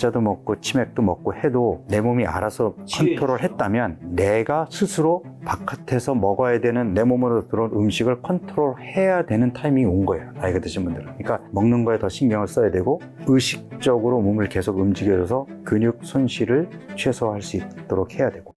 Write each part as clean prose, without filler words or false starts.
과자도 먹고 치맥도 먹고 해도 내 몸이 알아서 컨트롤 했다면 내가 스스로 바깥에서 먹어야 되는 내 몸으로 들어온 음식을 컨트롤 해야 되는 타이밍이 온 거예요. 나이가 드신 분들은. 그러니까 먹는 거에 더 신경을 써야 되고 의식적으로 몸을 계속 움직여서 근육 손실을 최소화할 수 있도록 해야 되고.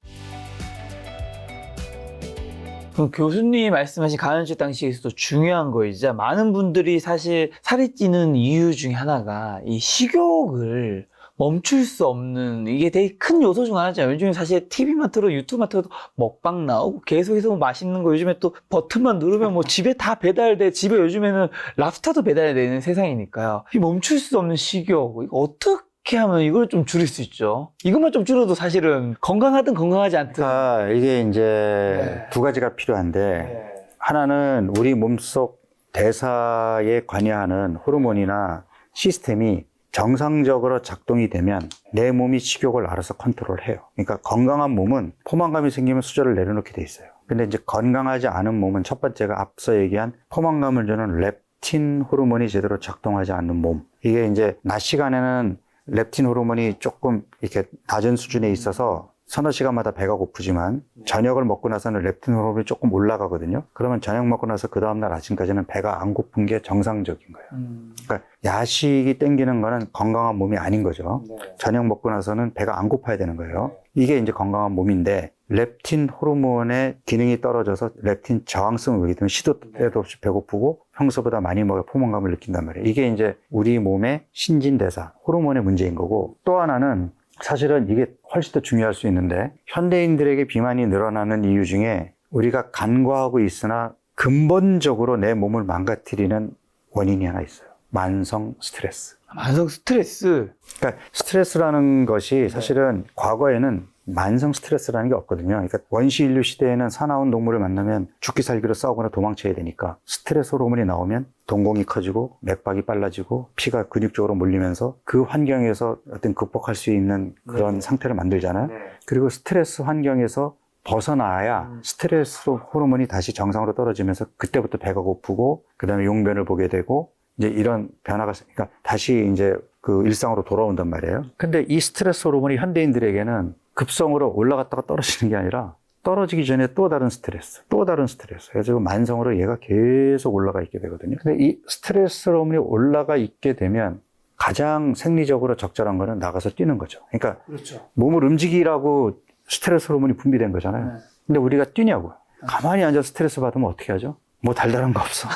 그럼 교수님이 말씀하신 간헐적 단식에서도 중요한 거이자 많은 분들이 사실 살이 찌는 이유 중에 하나가 이 식욕을 멈출 수 없는 이게 되게 큰 요소 중 하나잖아요. 요즘에 사실 TV만 틀어도 유튜브만 틀어도 먹방 나오고 계속해서 뭐 맛있는 거 요즘에 또 버튼만 누르면 뭐 집에 다 배달돼. 집에 요즘에는 랍스타도 배달되는 세상이니까요. 이 멈출 수 없는 식욕 이거 어떻게 하면 이걸 좀 줄일 수 있죠? 이것만 좀 줄여도 사실은 건강하든 건강하지 않든. 그러니까 이게 이제 두 가지가 필요한데 하나는 우리 몸속 대사에 관여하는 호르몬이나 시스템이 정상적으로 작동이 되면 내 몸이 식욕을 알아서 컨트롤해요. 그러니까 건강한 몸은 포만감이 생기면 수저를 내려놓게 돼 있어요. 근데 이제 건강하지 않은 몸은 첫 번째가 앞서 얘기한 포만감을 주는 렙틴 호르몬이 제대로 작동하지 않는 몸. 이게 이제 낮 시간에는 렙틴 호르몬이 조금 이렇게 낮은 수준에 있어서 서너 시간마다 배가 고프지만 저녁을 먹고 나서는 렙틴 호르몬이 조금 올라가거든요. 그러면 저녁 먹고 나서 그 다음날 아침까지는 배가 안 고픈 게 정상적인 거예요. 그러니까 야식이 땡기는 거는 건강한 몸이 아닌 거죠. 저녁 먹고 나서는 배가 안 고파야 되는 거예요. 이게 이제 건강한 몸인데 렙틴 호르몬의 기능이 떨어져서 렙틴 저항성을 오게 되면 시도 때도 없이 배고프고 평소보다 많이 먹어 포만감을 느낀단 말이에요. 이게 이제 우리 몸의 신진대사, 호르몬의 문제인 거고 또 하나는 사실은 이게 훨씬 더 중요할 수 있는데 현대인들에게 비만이 늘어나는 이유 중에 우리가 간과하고 있으나 근본적으로 내 몸을 망가뜨리는 원인이 하나 있어요. 만성 스트레스. 만성 스트레스. 그러니까 스트레스라는 것이 사실은 과거에는 만성 스트레스라는 게 없거든요. 그러니까 원시 인류 시대에는 사나운 동물을 만나면 죽기 살기로 싸우거나 도망쳐야 되니까 스트레스 호르몬이 나오면 동공이 커지고 맥박이 빨라지고 피가 근육 쪽으로 몰리면서 그 환경에서 어떤 극복할 수 있는 그런 상태를 만들잖아요. 그리고 스트레스 환경에서 벗어나야 스트레스 호르몬이 다시 정상으로 떨어지면서 그때부터 배가 고프고 그다음에 용변을 보게 되고 이제 이런 변화가 그러니까 다시 이제 그 일상으로 돌아온단 말이에요. 근데 이 스트레스 호르몬이 현대인들에게는 급성으로 올라갔다가 떨어지는 게 아니라 떨어지기 전에 또 다른 스트레스. 그래서 만성으로 얘가 계속 올라가 있게 되거든요. 근데 이 스트레스 호르몬이 올라가 있게 되면 가장 생리적으로 적절한 거는 나가서 뛰는 거죠. 그러니까 그렇죠. 몸을 움직이라고 스트레스 호르몬이 분비된 거잖아요. 근데 우리가 뛰냐고요. 가만히 앉아서 스트레스 받으면 어떻게 하죠? 뭐 달달한 거 없어.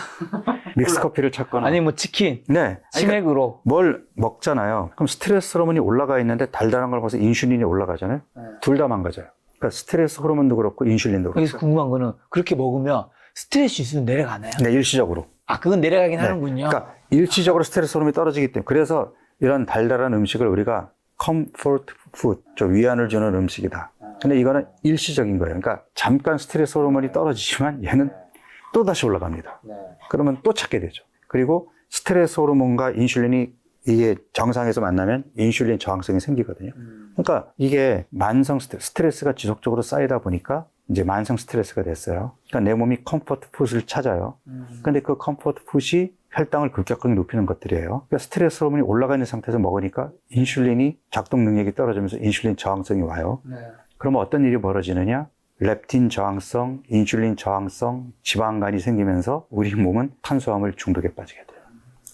믹스 커피를 찾거나. 아니 뭐 치킨, 네. 치맥으로. 뭘 먹잖아요. 그럼 스트레스 호르몬이 올라가 있는데 달달한 걸 먹어서 인슐린이 올라가잖아요. 둘 다 망가져요. 그러니까 스트레스 호르몬도 그렇고 인슐린도 여기서 그렇고. 궁금한 거는 그렇게 먹으면 스트레스 지수는 내려가나요? 네, 일시적으로. 아, 그건 내려가긴 네. 하는군요. 그러니까 일시적으로 스트레스 호르몬이 떨어지기 때문에 그래서 이런 달달한 음식을 우리가 comfort food, 위안을 주는 음식이다. 근데 이거는 일시적인 거예요. 그러니까 잠깐 스트레스 호르몬이 떨어지지만 얘는 또 다시 올라갑니다. 그러면 또 찾게 되죠. 그리고 스트레스 호르몬과 인슐린이 이게 정상에서 만나면 인슐린 저항성이 생기거든요. 그러니까 이게 만성 스트레스가 지속적으로 쌓이다 보니까 이제 만성 스트레스가 됐어요. 그러니까 내 몸이 컴포트 푸드를 찾아요. 근데 그 컴포트 푸드이 혈당을 급격하게 높이는 것들이에요. 그러니까 스트레스 호르몬이 올라가 있는 상태에서 먹으니까 인슐린이 작동 능력이 떨어지면서 인슐린 저항성이 와요. 그러면 어떤 일이 벌어지느냐? 렙틴 저항성, 인슐린 저항성, 지방간이 생기면서 우리 몸은 탄수화물 중독에 빠지게 돼요.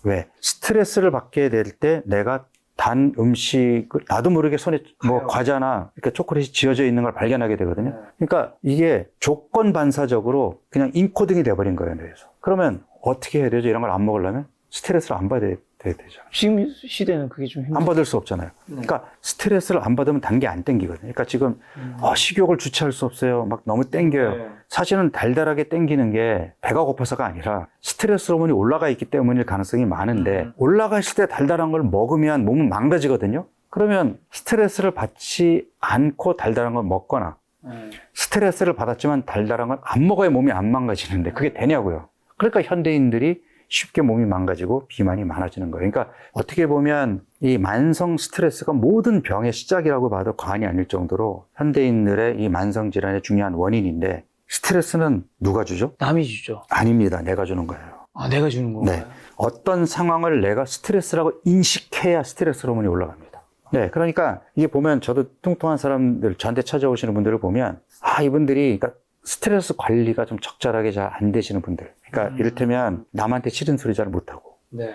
왜? 스트레스를 받게 될 때 내가 단 음식을 나도 모르게 손에 뭐 과자나 이렇게 초콜릿이 지어져 있는 걸 발견하게 되거든요. 그러니까 이게 조건 반사적으로 그냥 인코딩이 돼버린 거예요. 그래서 그러면 어떻게 해야 되죠? 이런 걸 안 먹으려면 스트레스를 안 받아야 되죠. 지금 시대는 그게 좀 힘들죠. 안 받을 수 없잖아요. 그러니까 스트레스를 안 받으면 단 게 안 땡기거든요. 그러니까 지금 식욕을 주체할 수 없어요. 막 너무 땡겨요. 사실은 달달하게 땡기는 게 배가 고파서가 아니라 스트레스 호르몬이 올라가 있기 때문일 가능성이 많은데 올라가 있을 때 달달한 걸 먹으면 몸은 망가지거든요. 그러면 스트레스를 받지 않고 달달한 걸 먹거나 스트레스를 받았지만 달달한 걸 안 먹어야 몸이 안 망가지는데 그게 되냐고요. 그러니까 현대인들이 쉽게 몸이 망가지고 비만이 많아지는 거예요. 그러니까 어떻게 보면 이 만성 스트레스가 모든 병의 시작이라고 봐도 과언이 아닐 정도로 현대인들의 이 만성 질환의 중요한 원인인데 스트레스는 누가 주죠? 남이 주죠. 아닙니다. 내가 주는 거예요. 아, 내가 주는 건가요? 네. 어떤 상황을 내가 스트레스라고 인식해야 스트레스 호르몬이 올라갑니다. 네, 그러니까 이게 보면 저도 뚱뚱한 사람들, 저한테 찾아오시는 분들을 보면, 이분들이, 그러니까 스트레스 관리가 좀 적절하게 잘 안 되시는 분들. 그러니까 이를테면 남한테 싫은 소리 잘 못하고, 네.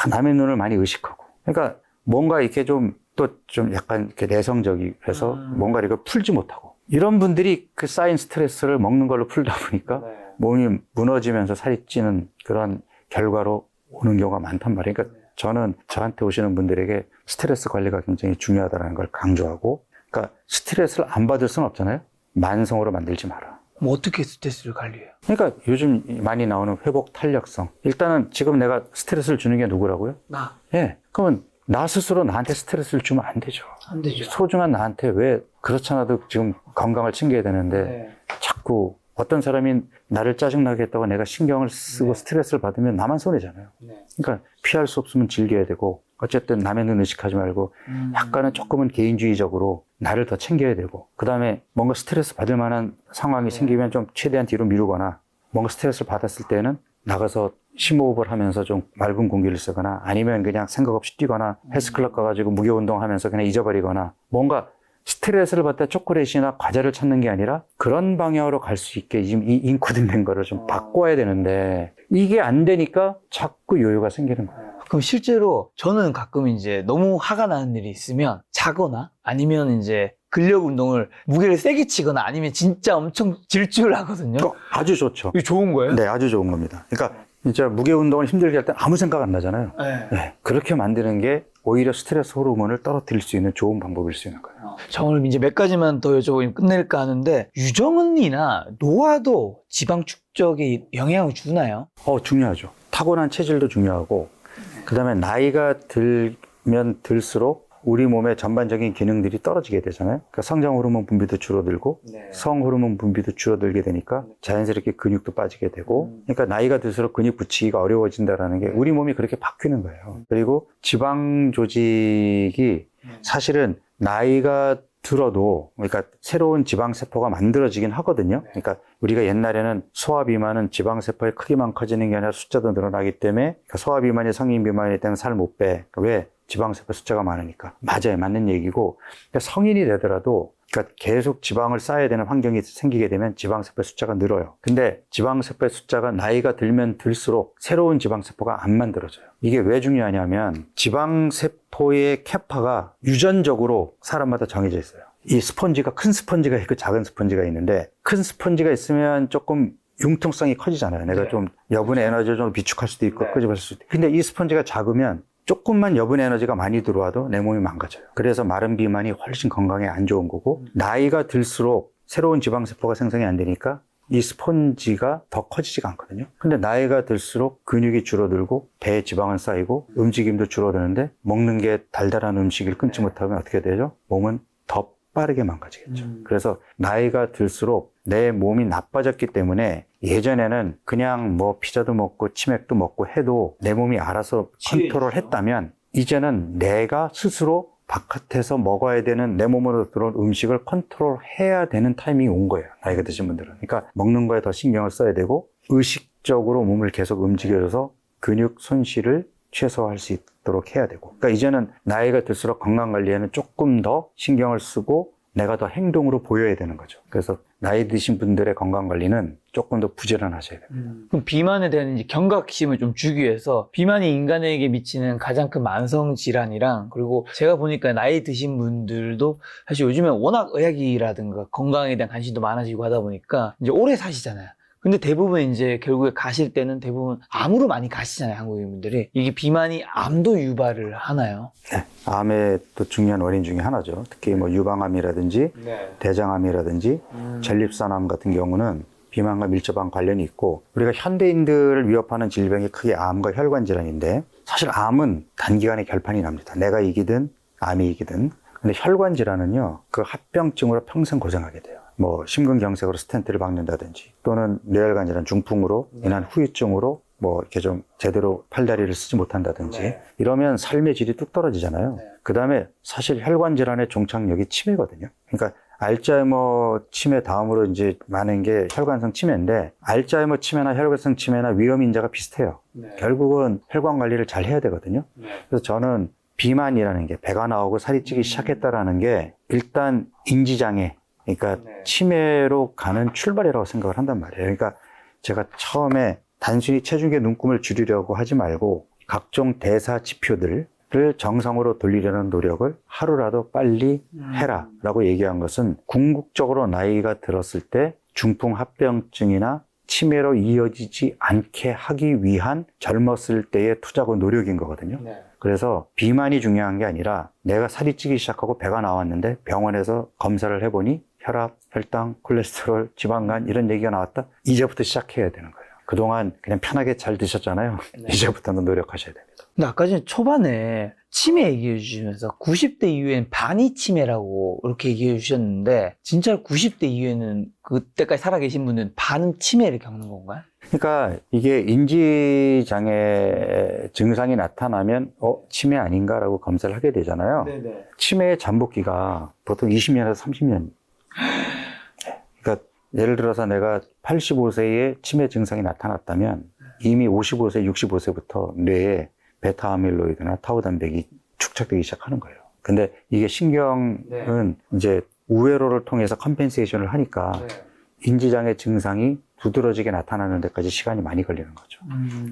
남의 눈을 많이 의식하고. 그러니까 뭔가 이렇게 좀 약간 이렇게 내성적이라서 뭔가 이걸 풀지 못하고. 이런 분들이 그 쌓인 스트레스를 먹는 걸로 풀다 보니까 네. 몸이 무너지면서 살이 찌는 그런 결과로 오는 경우가 많단 말이에요. 그러니까 저는 저한테 오시는 분들에게 스트레스 관리가 굉장히 중요하다는 걸 강조하고, 그러니까 스트레스를 안 받을 수는 없잖아요. 만성으로 만들지 마라. 뭐 어떻게 스트레스를 관리해요? 그러니까 요즘 많이 나오는 회복 탄력성. 일단은 지금 내가 스트레스를 주는 게 누구라고요? 나. 예. 그러면 나 스스로 나한테 스트레스를 주면 안 되죠. 안 되죠. 소중한 나한테 왜 그렇잖아도 지금 건강을 챙겨야 되는데 네. 자꾸 어떤 사람이 나를 짜증나게 했다고 내가 신경을 쓰고 스트레스를 받으면 나만 손해잖아요. 네. 그러니까 피할 수 없으면 즐겨야 되고 어쨌든 남의 눈 의식하지 말고 약간은 조금은 개인주의적으로 나를 더 챙겨야 되고 그 다음에 뭔가 스트레스 받을 만한 상황이 생기면 좀 최대한 뒤로 미루거나 뭔가 스트레스를 받았을 때는 나가서 심호흡을 하면서 좀 맑은 공기를 쓰거나 아니면 그냥 생각 없이 뛰거나 헬스클럽 가가지고 무게운동 하면서 그냥 잊어버리거나 뭔가 스트레스를 받다 초콜릿이나 과자를 찾는 게 아니라 그런 방향으로 갈 수 있게 지금 이 인코딩된 거를 좀 바꿔야 되는데 이게 안 되니까 자꾸 요요가 생기는 거예요. 그럼 실제로 저는 가끔 이제 너무 화가 나는 일이 있으면 자거나 아니면 이제 근력 운동을 무게를 세게 치거나 아니면 진짜 엄청 질주를 하거든요. 아주 좋죠. 이게 좋은 거예요? 네, 아주 좋은 겁니다. 그러니까 진짜 무게 운동을 힘들게 할 때 아무 생각 안 나잖아요. 네. 네, 그렇게 만드는 게 오히려 스트레스 호르몬을 떨어뜨릴 수 있는 좋은 방법일 수 있는 거예요. 자, 오늘 이제 몇 가지만 더 여쭤보면 끝낼까 하는데 유정언니나 노화도 지방 축적에 영향을 주나요? 중요하죠. 타고난 체질도 중요하고 그 다음에 나이가 들면 들수록 우리 몸의 전반적인 기능들이 떨어지게 되잖아요. 그러니까 성장 호르몬 분비도 줄어들고 성 호르몬 분비도 줄어들게 되니까 자연스럽게 근육도 빠지게 되고 그러니까 나이가 들수록 근육 붙이기가 어려워진다라는 게 우리 몸이 그렇게 바뀌는 거예요. 그리고 지방 조직이 사실은 나이가 들어도 그러니까 새로운 지방세포가 만들어지긴 하거든요. 그러니까 우리가 옛날에는 소아비만은 지방세포의 크기만 커지는 게 아니라 숫자도 늘어나기 때문에 그러니까 소아비만이 성인비만일 때는 살 못 빼. 왜? 지방세포 숫자가 많으니까. 맞아요. 맞는 얘기고. 그러니까 성인이 되더라도 그러니까 계속 지방을 쌓아야 되는 환경이 생기게 되면 지방세포의 숫자가 늘어요. 근데 지방세포의 숫자가 나이가 들면 들수록 새로운 지방세포가 안 만들어져요. 이게 왜 중요하냐면 지방세포의 캐파가 유전적으로 사람마다 정해져 있어요. 이 스펀지가 큰 스펀지가 있고 작은 스펀지가 있는데 큰 스펀지가 있으면 조금 융통성이 커지잖아요. 내가 좀 여분의 에너지를 좀 비축할 수도 있고 끄집어낼 수도 있고. 근데 이 스펀지가 작으면 조금만 여분 에너지가 많이 들어와도 내 몸이 망가져요. 그래서 마른 비만이 훨씬 건강에 안 좋은 거고 나이가 들수록 새로운 지방세포가 생성이 안 되니까 이 스펀지가 더 커지지가 않거든요. 근데 나이가 들수록 근육이 줄어들고 배에 지방은 쌓이고 움직임도 줄어드는데 먹는 게 달달한 음식을 끊지 못하면 어떻게 되죠? 몸은 더 빠르게 망가지겠죠. 그래서 나이가 들수록 내 몸이 나빠졌기 때문에 예전에는 그냥 뭐 피자도 먹고 치맥도 먹고 해도 내 몸이 알아서 컨트롤 했다면 이제는 내가 스스로 바깥에서 먹어야 되는 내 몸으로 들어온 음식을 컨트롤 해야 되는 타이밍이 온 거예요. 나이가 드신 분들은. 그러니까 먹는 거에 더 신경을 써야 되고 의식적으로 몸을 계속 움직여서 근육 손실을 최소화할 수 있도록 해야 되고. 그러니까 이제는 나이가 들수록 건강관리에는 조금 더 신경을 쓰고 내가 더 행동으로 보여야 되는 거죠. 그래서 나이 드신 분들의 건강관리는 조금 더 부지런하셔야 됩니다. 그럼 비만에 대한 이제 경각심을 좀 주기 위해서 비만이 인간에게 미치는 가장 큰 만성 질환이랑 그리고 제가 보니까 나이 드신 분들도 사실 요즘에 워낙 의학이라든가 건강에 대한 관심도 많아지고 하다 보니까 이제 오래 사시잖아요. 근데 대부분 이제 결국에 가실 때는 대부분 암으로 많이 가시잖아요, 한국인분들이. 이게 비만이 암도 유발을 하나요? 네. 암의 또 중요한 원인 중에 하나죠. 특히 뭐 유방암이라든지 대장암이라든지 전립선암 같은 경우는 비만과 밀접한 관련이 있고 우리가 현대인들을 위협하는 질병이 크게 암과 혈관 질환인데 사실 암은 단기간에 결판이 납니다. 내가 이기든 암이 이기든. 근데 혈관 질환은요, 그 합병증으로 평생 고생하게 돼요. 뭐 심근경색으로 스텐트를 박는다든지 또는 뇌혈관 질환 중풍으로 인한 후유증으로 뭐 이렇게 좀 제대로 팔다리를 쓰지 못한다든지 이러면 삶의 질이 뚝 떨어지잖아요. 그 다음에 사실 혈관 질환의 종착역이 치매거든요. 그러니까 알츠하이머 치매 다음으로 이제 많은 게 혈관성 치매인데 알츠하이머 치매나 혈관성 치매나 위험 인자가 비슷해요. 결국은 혈관 관리를 잘 해야 되거든요. 그래서 저는 비만이라는 게 배가 나오고 살이 찌기 시작했다라는 게 일단 인지장애, 그러니까 치매로 가는 출발이라고 생각을 한단 말이에요. 그러니까 제가 처음에 단순히 체중계 눈금을 줄이려고 하지 말고 각종 대사 지표들을 정상으로 돌리려는 노력을 하루라도 빨리 해라라고 얘기한 것은 궁극적으로 나이가 들었을 때 중풍합병증이나 치매로 이어지지 않게 하기 위한 젊었을 때의 투자고 노력인 거거든요. 그래서 비만이 중요한 게 아니라 내가 살이 찌기 시작하고 배가 나왔는데 병원에서 검사를 해보니 혈압, 혈당, 콜레스테롤, 지방간 이런 얘기가 나왔다. 이제부터 시작해야 되는 거예요. 그동안 그냥 편하게 잘 드셨잖아요. 이제부터는 노력하셔야 됩니다. 근데 아까 전에 초반에 치매 얘기해 주시면서 90대 이후엔 반이 치매라고 이렇게 얘기해 주셨는데 진짜 90대 이후에는 그때까지 살아계신 분은 반은 치매를 겪는 건가요? 그러니까 이게 인지장애 증상이 나타나면 치매 아닌가라고 검사를 하게 되잖아요. 치매의 잠복기가 보통 20년에서 30년. 그러니까 예를 들어서 내가 85세에 치매 증상이 나타났다면 이미 55세, 65세부터 뇌에 베타 아밀로이드나 타우 단백이 축적되기 시작하는 거예요. 근데 이게 신경은 이제 우회로를 통해서 컴펜세이션을 하니까 인지장애 증상이 두드러지게 나타나는 데까지 시간이 많이 걸리는 거죠.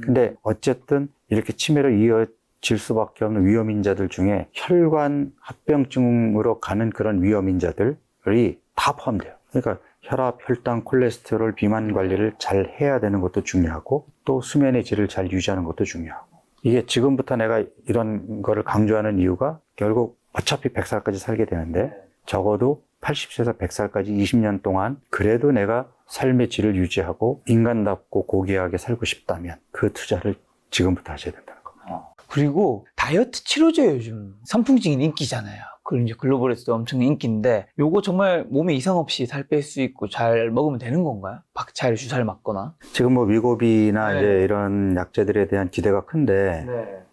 근데 어쨌든 이렇게 치매로 이어질 수밖에 없는 위험인자들 중에 혈관 합병증으로 가는 그런 위험인자들이 다 포함돼요. 그러니까 혈압, 혈당, 콜레스테롤, 비만 관리를 잘 해야 되는 것도 중요하고 또 수면의 질을 잘 유지하는 것도 중요하고 이게 지금부터 내가 이런 거를 강조하는 이유가 결국 어차피 100살까지 살게 되는데 적어도 80세에서 100살까지 20년 동안 그래도 내가 삶의 질을 유지하고 인간답고 고귀하게 살고 싶다면 그 투자를 지금부터 하셔야 된다는 겁니다. 그리고 다이어트 치료제 요즘 선풍적인 인기잖아요. 그리고 이제 글로벌에서도 엄청 인기인데 요거 정말 몸에 이상 없이 살 뺄 수 있고 잘 먹으면 되는 건가요? 박차를 주사를 맞거나. 지금 뭐 위고비나 이제 이런 약제들에 대한 기대가 큰데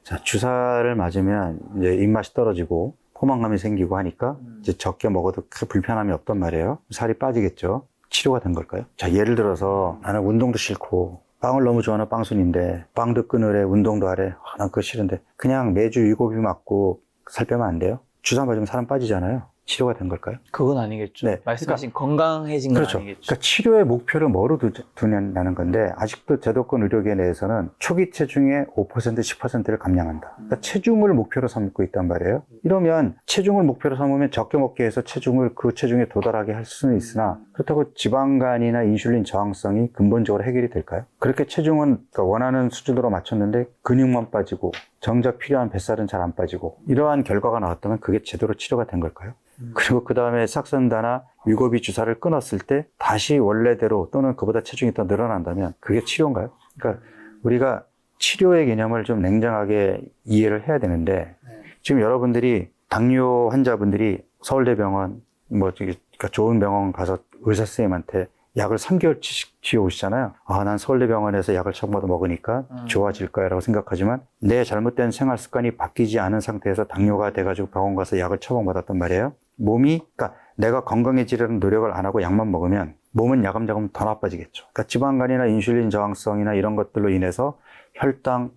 자, 주사를 맞으면 이제 입맛이 떨어지고 포만감이 생기고 하니까 이제 적게 먹어도 그 불편함이 없단 말이에요. 살이 빠지겠죠. 치료가 된 걸까요? 자, 예를 들어서 나는 운동도 싫고 빵을 너무 좋아하는 빵순인데 빵도 끊으래 운동도 하래. 난 그거 싫은데 그냥 매주 위고비 맞고 살 빼면 안 돼요? 주사 맞으면 사람 빠지잖아요. 치료가 된 걸까요? 그건 아니겠죠. 네. 말씀하신 건강해진 건 그렇죠. 아니겠죠. 그러니까 치료의 목표를 뭐로 두냐는 건데 아직도 제도권 의료계 내에서는 초기 체중의 5%, 10%를 감량한다. 그러니까 체중을 목표로 삼고 있단 말이에요. 이러면 체중을 목표로 삼으면 적게 먹게 해서 체중을 그 체중에 도달하게 할 수는 있으나 그렇다고 지방간이나 인슐린 저항성이 근본적으로 해결이 될까요? 그렇게 체중은 그러니까 원하는 수준으로 맞췄는데 근육만 빠지고 정작 필요한 뱃살은 잘 안 빠지고 이러한 결과가 나왔다면 그게 제대로 치료가 된 걸까요? 그리고 그 다음에 삭선다나 위고비 주사를 끊었을 때 다시 원래대로 또는 그보다 체중이 더 늘어난다면 그게 치료인가요? 그러니까 우리가 치료의 개념을 좀 냉정하게 이해를 해야 되는데 지금 여러분들이 당뇨 환자분들이 서울대병원 그러니까 좋은 병원 가서 의사 선생님한테 약을 3개월씩 뒤에 오시잖아요. 난 서울대병원에서 약을 처음부터 먹으니까 좋아질 거야 라고 생각하지만 내 잘못된 생활 습관이 바뀌지 않은 상태에서 당뇨가 돼가지고 병원 가서 약을 처방받았단 말이에요. 그러니까 내가 건강해지려는 노력을 안 하고 약만 먹으면 몸은 야금야금 더 나빠지겠죠. 그러니까 지방간이나 인슐린 저항성이나 이런 것들로 인해서 혈당이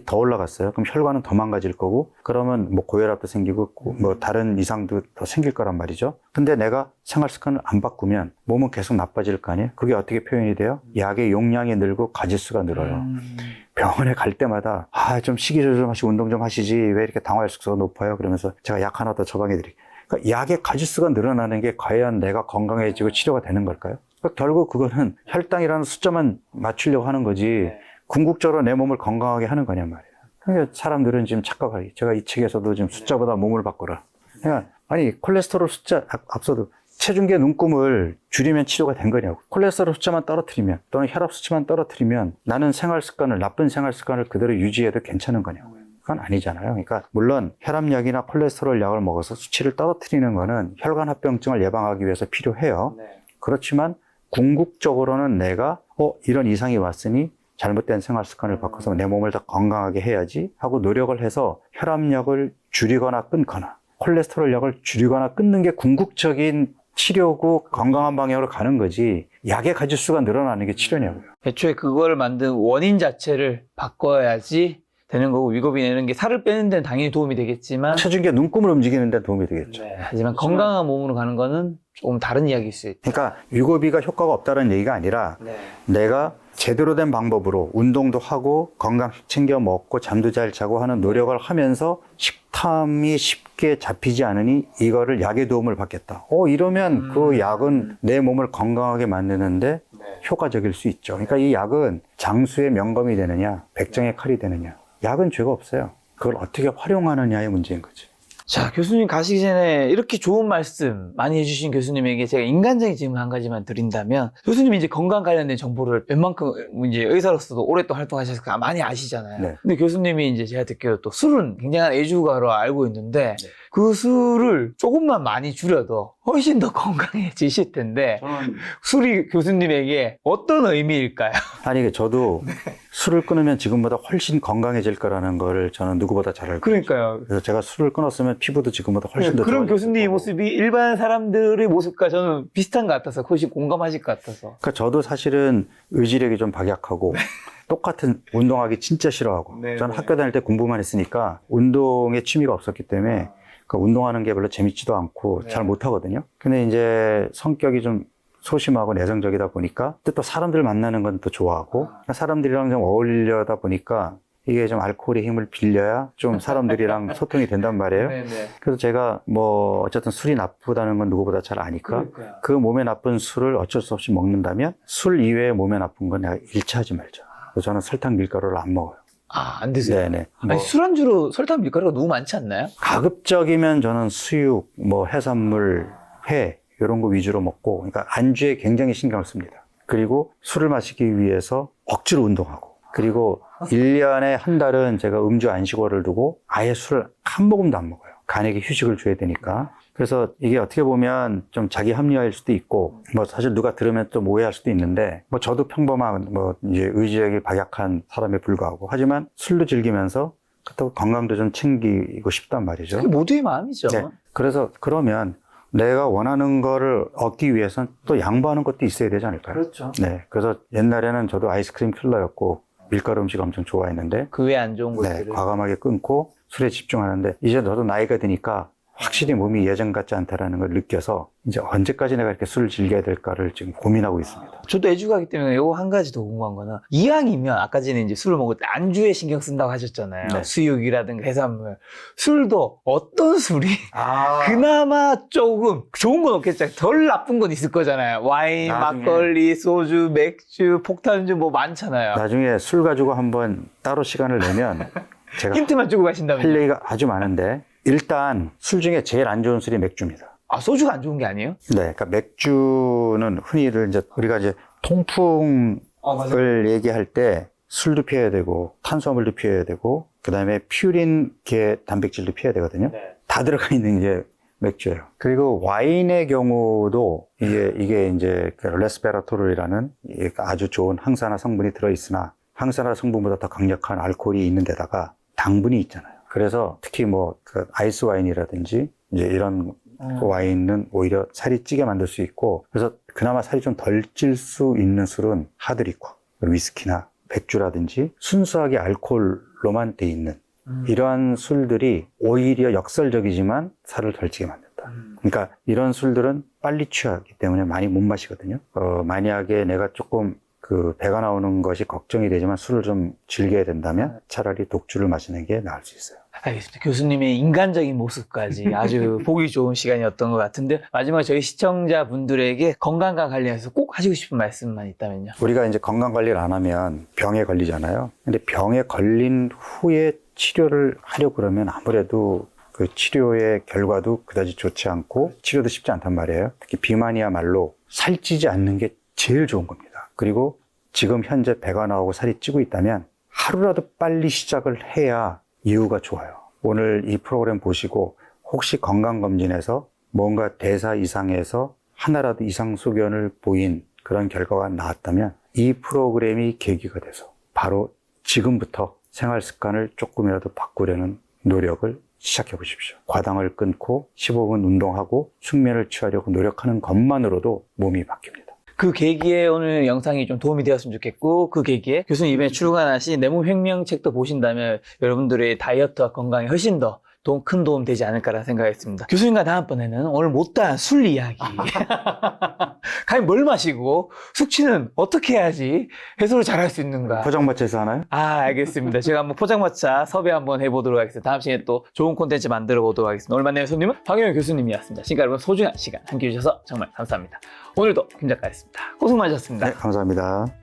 더 올라갔어요. 그럼 혈관은 더 망가질 거고 그러면 뭐 고혈압도 생기고 뭐 다른 이상도 더 생길 거란 말이죠. 근데 내가 생활 습관을 안 바꾸면 몸은 계속 나빠질 거 아니에요. 그게 어떻게 표현이 돼요? 약의 용량이 늘고 가지수가 늘어요. 병원에 갈 때마다 좀 식이 조절 좀 하시고 운동 좀 하시지 왜 이렇게 당화 혈색소가 높아요? 그러면서 제가 약 하나 더 처방해 드릴게요. 그러니까 약의 가지수가 늘어나는 게 과연 내가 건강해지고 치료가 되는 걸까요? 그러니까 결국 그거는 혈당이라는 숫자만 맞추려고 하는 거지 궁극적으로 내 몸을 건강하게 하는 거냔 말이에요. 그러니까 사람들은 지금 착각하기. 제가 이 책에서도 지금 숫자보다 몸을 바꿔라. 그러니까 아니 콜레스테롤 숫자 앞서도 체중계 눈금을 줄이면 치료가 된 거냐고. 콜레스테롤 숫자만 떨어뜨리면 또는 혈압 수치만 떨어뜨리면 나는 나쁜 생활 습관을 그대로 유지해도 괜찮은 거냐고요. 그건 아니잖아요. 그러니까 물론 혈압약이나 콜레스테롤 약을 먹어서 수치를 떨어뜨리는 거는 혈관 합병증을 예방하기 위해서 필요해요. 그렇지만 궁극적으로는 내가 이런 이상이 왔으니 잘못된 생활 습관을 바꿔서 내 몸을 더 건강하게 해야지 하고 노력을 해서 혈압약을 줄이거나 끊거나 콜레스테롤 약을 줄이거나 끊는 게 궁극적인 치료고 건강한 방향으로 가는 거지 약의 가지수가 늘어나는 게 치료냐고요. 애초에 그거를 만든 원인 자체를 바꿔야지 되는 거고, 위고비 내는 게 살을 빼는 데는 당연히 도움이 되겠지만, 체중계 눈금을 움직이는 데 도움이 되겠죠. 하지만 건강한 몸으로 가는 거는 조금 다른 이야기일 수 있다. 그러니까 위고비가 효과가 없다는 얘기가 아니라 내가 제대로 된 방법으로 운동도 하고 건강식 챙겨 먹고 잠도 잘 자고 하는 노력을 하면서 식탐이 쉽게 잡히지 않으니 이거를 약의 도움을 받겠다. 이러면 그 약은 내 몸을 건강하게 만드는데 효과적일 수 있죠. 그러니까 이 약은 장수의 명검이 되느냐, 백정의 칼이 되느냐. 약은 죄가 없어요. 그걸 어떻게 활용하느냐의 문제인 거지. 자, 교수님 가시기 전에 이렇게 좋은 말씀 많이 해주신 교수님에게 제가 인간적인 질문 한 가지만 드린다면, 교수님이 이제 건강 관련된 정보를 웬만큼 이제 의사로서도 오랫동안 활동하셔서 많이 아시잖아요. 네. 근데 교수님이 이제 제가 듣기로 또 술은 굉장한 애주가로 알고 있는데, 그 술을 조금만 많이 줄여도 훨씬 더 건강해지실 텐데, 술이 교수님에게 어떤 의미일까요? 아니, 저도 술을 끊으면 지금보다 훨씬 건강해질 거라는 걸 저는 누구보다 잘 알고 그러니까요. 있어요. 그래서 제가 술을 끊었으면 피부도 지금보다 훨씬 더 그런 좋아졌을 교수님의 거고. 모습이 일반 사람들의 모습과 저는 비슷한 것 같아서 훨씬 공감하실 것 같아서. 그러니까 저도 사실은 의지력이 좀 박약하고 똑같은 운동하기 진짜 싫어하고 네, 저는 네. 학교 다닐 때 공부만 했으니까 운동에 취미가 없었기 때문에 그러니까 운동하는 게 별로 재밌지도 않고 네. 잘 못하거든요. 근데 이제 성격이 좀 소심하고 내성적이다 보니까 또 사람들 만나는 건 또 좋아하고 사람들이랑 좀 어울리려다 보니까 이게 좀 알코올의 힘을 빌려야 좀 사람들이랑 소통이 된단 말이에요. 네네. 그래서 제가 뭐 어쨌든 술이 나쁘다는 건 누구보다 잘 아니까 그러니까요. 그 몸에 나쁜 술을 어쩔 수 없이 먹는다면 술 이외에 몸에 나쁜 건 내가 일치하지 말자. 그래서 저는 설탕 밀가루를 안 먹어요. 아, 안 드세요? 네네. 아니, 술안주로 설탕 밀가루가 너무 많지 않나요? 가급적이면 저는 수육, 뭐 해산물, 회 이런 거 위주로 먹고, 그러니까 안주에 굉장히 신경을 씁니다. 그리고 술을 마시기 위해서 억지로 운동하고, 그리고 1년에 한 달은 제가 음주 안식월을 두고 아예 술을 한 모금도 안 먹어요. 간에게 휴식을 줘야 되니까. 그래서 이게 어떻게 보면 좀 자기 합리화일 수도 있고, 뭐 사실 누가 들으면 좀 오해할 수도 있는데, 뭐 저도 평범한 뭐 이제 의지력이 박약한 사람에 불과하고, 하지만 술도 즐기면서 그렇다고 건강도 좀 챙기고 싶단 말이죠. 그게 모두의 마음이죠. 네. 그래서 그러면 내가 원하는 거를 얻기 위해서는 또 양보하는 것도 있어야 되지 않을까요? 그렇죠. 네. 그래서 옛날에는 저도 아이스크림 킬러였고 밀가루 음식 엄청 좋아했는데 그 외에 안 좋은 네, 것들을. 과감하게 끊고 술에 집중하는데 이제 저도 나이가 드니까 확실히 몸이 예전 같지 않다라는 걸 느껴서 이제 언제까지 내가 이렇게 술을 즐겨야 될까를 지금 고민하고 있습니다. 저도 애주가기 때문에 요거 한 가지 더 궁금한 거는, 이왕이면 아까 전에 이제 술을 먹을 때 안주에 신경 쓴다고 하셨잖아요. 네. 수육이라든가 해산물. 술도 어떤 술이 아, 그나마 조금 좋은 건 없겠죠. 덜 나쁜 건 있을 거잖아요. 와인, 나중에. 막걸리, 소주, 맥주, 폭탄주 뭐 많잖아요. 나중에 술 가지고 한번 따로 시간을 내면 제가 힌트만 주고 할 가신다면요. 얘기가 아주 많은데 일단 술 중에 제일 안 좋은 술이 맥주입니다. 아, 소주가 안 좋은 게 아니에요? 네, 그러니까 맥주는 흔히들 이제 우리가 이제 통풍을 얘기할 때 술도 피해야 되고 탄수화물도 피해야 되고 그다음에 퓨린계 단백질도 피해야 되거든요. 네. 다 들어가 있는 게 맥주예요. 그리고 와인의 경우도 이게 이제 그 레스베라토르라는 아주 좋은 항산화 성분이 들어 있으나 항산화 성분보다 더 강력한 알코올이 있는 데다가 당분이 있잖아요. 그래서 특히 뭐 그 아이스 와인이라든지 이제 이런 와인은 오히려 살이 찌게 만들 수 있고, 그래서 그나마 살이 좀 덜 찔 수 있는 술은 하드리커, 위스키나 맥주라든지 순수하게 알코올로만 돼 있는 이러한 술들이 오히려 역설적이지만 살을 덜 찌게 만든다. 그러니까 이런 술들은 빨리 취하기 때문에 많이 못 마시거든요. 만약에 내가 조금 그 배가 나오는 것이 걱정이 되지만 술을 좀 즐겨야 된다면 차라리 독주를 마시는 게 나을 수 있어요. 알겠습니다. 교수님의 인간적인 모습까지 아주 보기 좋은 시간이었던 것 같은데, 마지막에 저희 시청자분들에게 건강과 관련해서 꼭 하시고 싶은 말씀만 있다면요. 우리가 이제 건강 관리를 안 하면 병에 걸리잖아요. 근데 병에 걸린 후에 치료를 하려고 그러면 아무래도 그 치료의 결과도 그다지 좋지 않고 치료도 쉽지 않단 말이에요. 특히 비만이야말로 살찌지 않는 게 제일 좋은 겁니다. 그리고 지금 현재 배가 나오고 살이 찌고 있다면 하루라도 빨리 시작을 해야 이유가 좋아요. 오늘 이 프로그램 보시고 혹시 건강검진에서 뭔가 대사 이상에서 하나라도 이상 소견을 보인 그런 결과가 나왔다면 이 프로그램이 계기가 돼서 바로 지금부터 생활 습관을 조금이라도 바꾸려는 노력을 시작해 보십시오. 과당을 끊고 15분 운동하고 숙면을 취하려고 노력하는 것만으로도 몸이 바뀝니다. 그 계기에 오늘 영상이 좀 도움이 되었으면 좋겠고, 그 계기에 교수님 이번에 출간하신 내 몸 혁명책도 보신다면 여러분들의 다이어트와 건강에 훨씬 더 큰 도움 되지 않을까라는 생각했습니다. 교수님과 다음번에는 오늘 못다한 술 이야기. 과연 뭘 마시고 숙취는 어떻게 해야지 해소를 잘할 수 있는가. 포장마차에서 하나요? 알겠습니다. 제가 한번 포장마차 섭외 한번 해보도록 하겠습니다. 다음 시간에 또 좋은 콘텐츠 만들어 보도록 하겠습니다. 오늘 만난 손님은 황영일 교수님이었습니다. 지금까지 여러분 소중한 시간 함께 해주셔서 정말 감사합니다. 오늘도 김 작가였습니다. 고생 많으셨습니다. 네, 감사합니다.